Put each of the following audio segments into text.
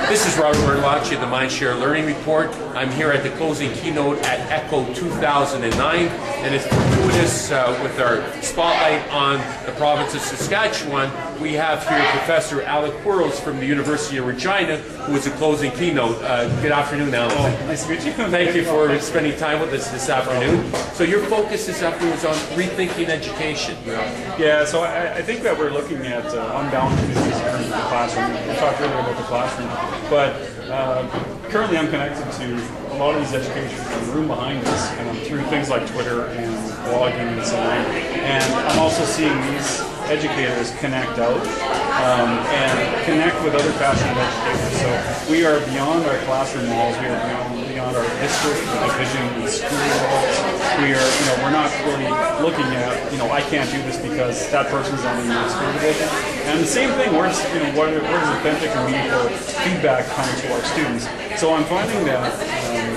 This is Robert Bertolacci of the MindShare Learning Report. I'm here at the closing keynote at ECOO 2009, and it's fortuitous with our spotlight on the province of Saskatchewan. We have here Professor Alec Couros from the University of Regina, who is the closing keynote. Good afternoon, Alec. Oh, nice to meet you. Thank you for spending time with us this afternoon. So your focus this afternoon is on rethinking education. Yeah, so I think that we're looking at unbound communities in terms of the classroom. We talked earlier about the classroom, but currently I'm connected to a lot of these educators in the room behind us through things like Twitter and blogging and so on. And I'm also seeing these educators connect out and connect with other passionate educators. So we are beyond our classroom walls. We are beyond our district, the division, the school walls. We're not really looking at, I can't do this because that person's on the school division. And the same thing, where does authentic and meaningful feedback come to our students? So I'm finding that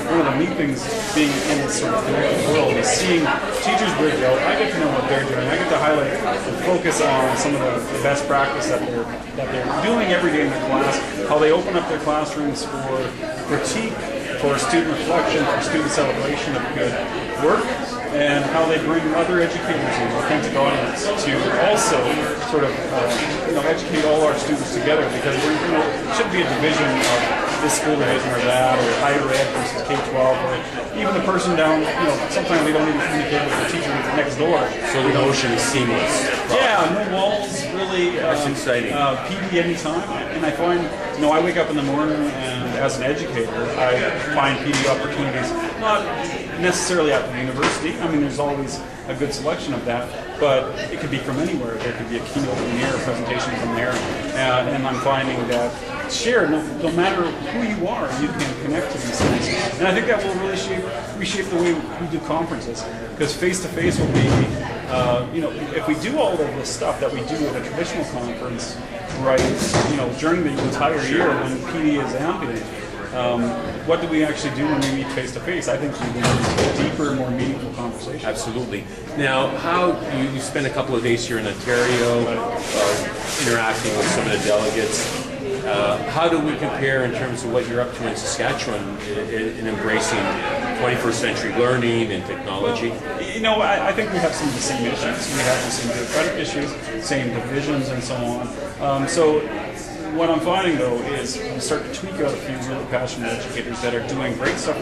one of the neat things being in this sort of connected world is seeing teachers bridge out. I get to know what they're doing. I get to highlight and focus on some of the best practice that they're doing every day in the class, how they open up their classrooms for critique, for student reflection, for student celebration of good work, and how they bring other educators in, authentic audience, to also sort of educate all our students together, because it shouldn't be a division of this school division or that, or higher ed versus K-12, or even the person down, sometimes we don't even communicate with the teacher next door. So the notion is seamless. Yeah, no walls, really. That's exciting. PD anytime, and I find, I wake up in the morning and as an educator, I find PD opportunities, not necessarily at the university. I mean, there's always a good selection of that, but it could be from anywhere. There could be a keynote from there, a presentation from there, and I'm finding that no matter who you are, you can connect to these things. And I think that will really reshape the way we do conferences, because face-to-face will be, if we do all of this stuff that we do at a traditional conference, right, during the entire year when PD is ambient, what do we actually do when we meet face-to-face? I think we need a deeper, more meaningful conversation. Absolutely. Now, how you spent a couple of days here in Ontario, interacting with some of the delegates. How do we compare in terms of what you're up to in Saskatchewan in embracing 21st century learning and technology? Well, I think we have some of the same issues. We have the same bureaucratic issues, same divisions, and so on. So what I'm finding, though, is we start to tweak out a few really passionate educators that are doing great stuff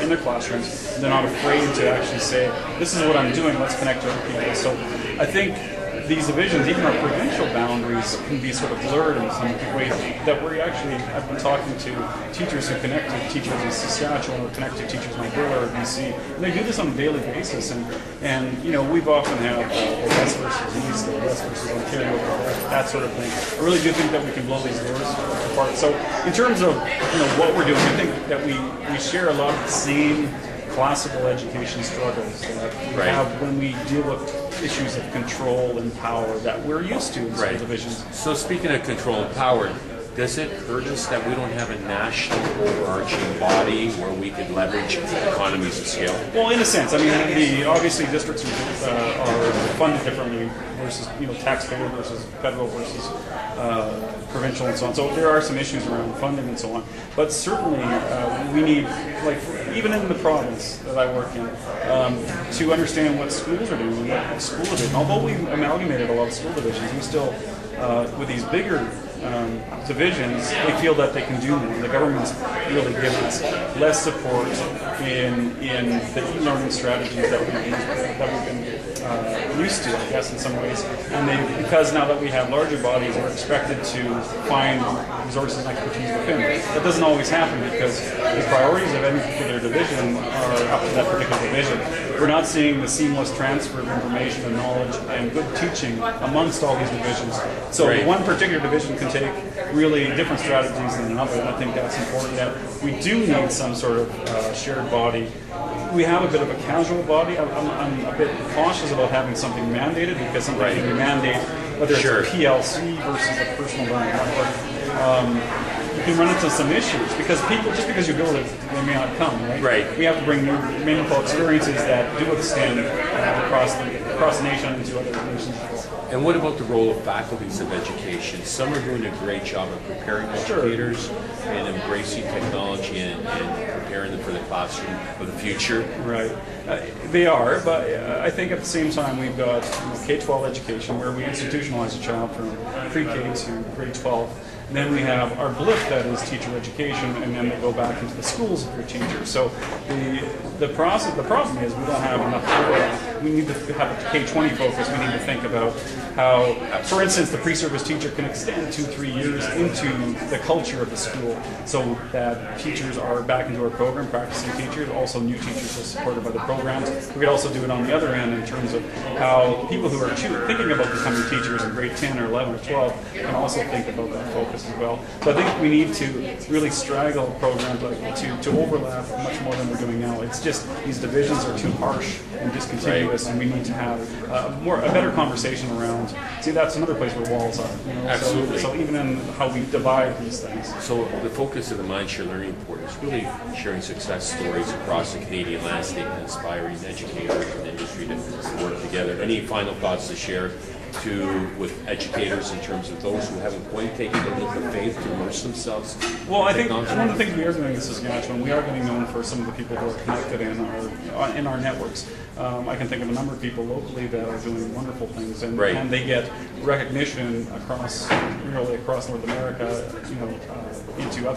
in their classrooms. They're not afraid to actually say, this is what I'm doing, let's connect to other people. So I think these divisions, even our provincial boundaries, can be sort of blurred in some ways that I've been talking to teachers who connect to teachers in Saskatchewan or connect to teachers in Alberta or BC, and they do this on a daily basis, and we've often had the West versus East, the West versus Ontario, that sort of thing. I really do think that we can blow these doors apart. So in terms of what we're doing, I think that we share a lot of the same classical education struggles that we have when we deal with issues of control and power that we're used to in school divisions. So speaking of control and power, does it hurt us that we don't have a national overarching body where we could leverage economies of scale? Well, in a sense. I mean, obviously districts are funded differently versus taxpayer versus federal versus provincial and so on. So there are some issues around funding and so on. But certainly we need, even in the province that I work in, to understand what schools are doing, what school division. Although we've amalgamated a lot of school divisions, we still, with these bigger divisions, they feel that they can do more. The government's really given us less support in the e-learning strategies that we've been used to, I guess, in some ways. And because now that we have larger bodies, we're expected to find resources and expertise within. That doesn't always happen because the priorities of any particular division are up to that particular division. We're not seeing the seamless transfer of information and knowledge and good teaching amongst all these divisions. So one particular division can take really different strategies than another, and I think that's important. That we do need some sort of shared body. We have a bit of a casual body. I'm a bit cautious about having something mandated, because sometimes when you mandate, whether it's a PLC versus a personal learning network, you can run into some issues because people, just because you build it, they may not come, right? We have to bring new, meaningful experiences that do extend across the nation and to other nations. And what about the role of faculties of education? Some are doing a great job of preparing educators and embracing technology and preparing them for the classroom of the future. Right. They are, but I think at the same time we've got K-12 education where we institutionalize a child from pre-K to grade 12. And then we have our blip that is teacher education, and then they go back into the schools if they're teachers. So the problem is we don't have enough. We need to have a K-20 focus. We need to think about how, for instance, the pre-service teacher can extend 2-3 years into the culture of the school, so that teachers are back into our program, practicing teachers, also new teachers are supported by the programs. We could also do it on the other end in terms of how people who are thinking about becoming teachers in grade 10 or 11 or 12 can also think about that focus as well. So I think we need to really straggle programs to overlap much more than we're doing now. It's just these divisions are too harsh and discontinuous, and we need to have a better conversation around. See, that's another place where walls are. Absolutely. So even in how we divide these things. So the focus of the MindShare Learning Report is really sharing success stories across the Canadian landscape and inspiring educators and industry to work together. Any final thoughts to share with educators in terms of those who haven't quite taken the leap of faith to immerse themselves? Well, I think one of the things we are doing in Saskatchewan, we are getting known for some of the people who are connected in our networks. I can think of a number of people locally that are doing wonderful things, and they get recognition across North America, into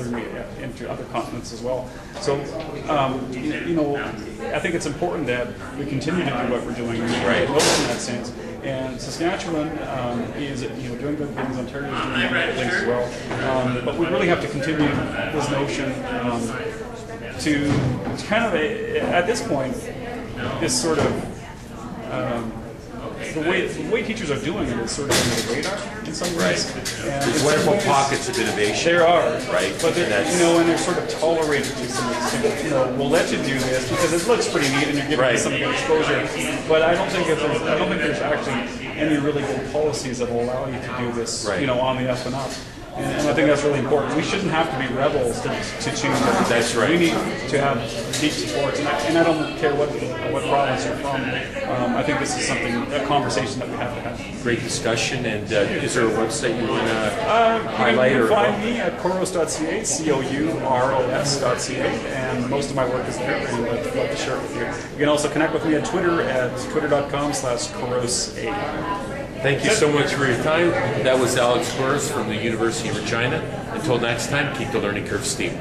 other continents as well. So, I think it's important that we continue to do what we're doing, in that sense. And Saskatchewan is doing good things. Ontario is doing good things as well. But we really have to continue this notion to kind of at this point, this sort of the way teachers are doing it is sort of under the radar in some ways. And there's wonderful pockets of innovation. There are, right? But and they're sort of tolerated to some extent. We'll let you do this because it looks pretty neat and you're giving us some good exposure. But I don't think there's actually any really good policies that will allow you to do this, on the up and up. And I think that's really important. We shouldn't have to be rebels to change it. That's right. We need to have deep support, and I don't care what province you're from. I think this is a conversation that we have to have. Great discussion. And is there a website you want to highlight? You can find me at Couros.ca, Couros.ca, and most of my work is there, and I'd love to share it with you. You can also connect with me on Twitter at twitter.com/CourosA. Thank you so much for your time. That was Alex Couros from the University of Regina. Until next time, keep the learning curve steep.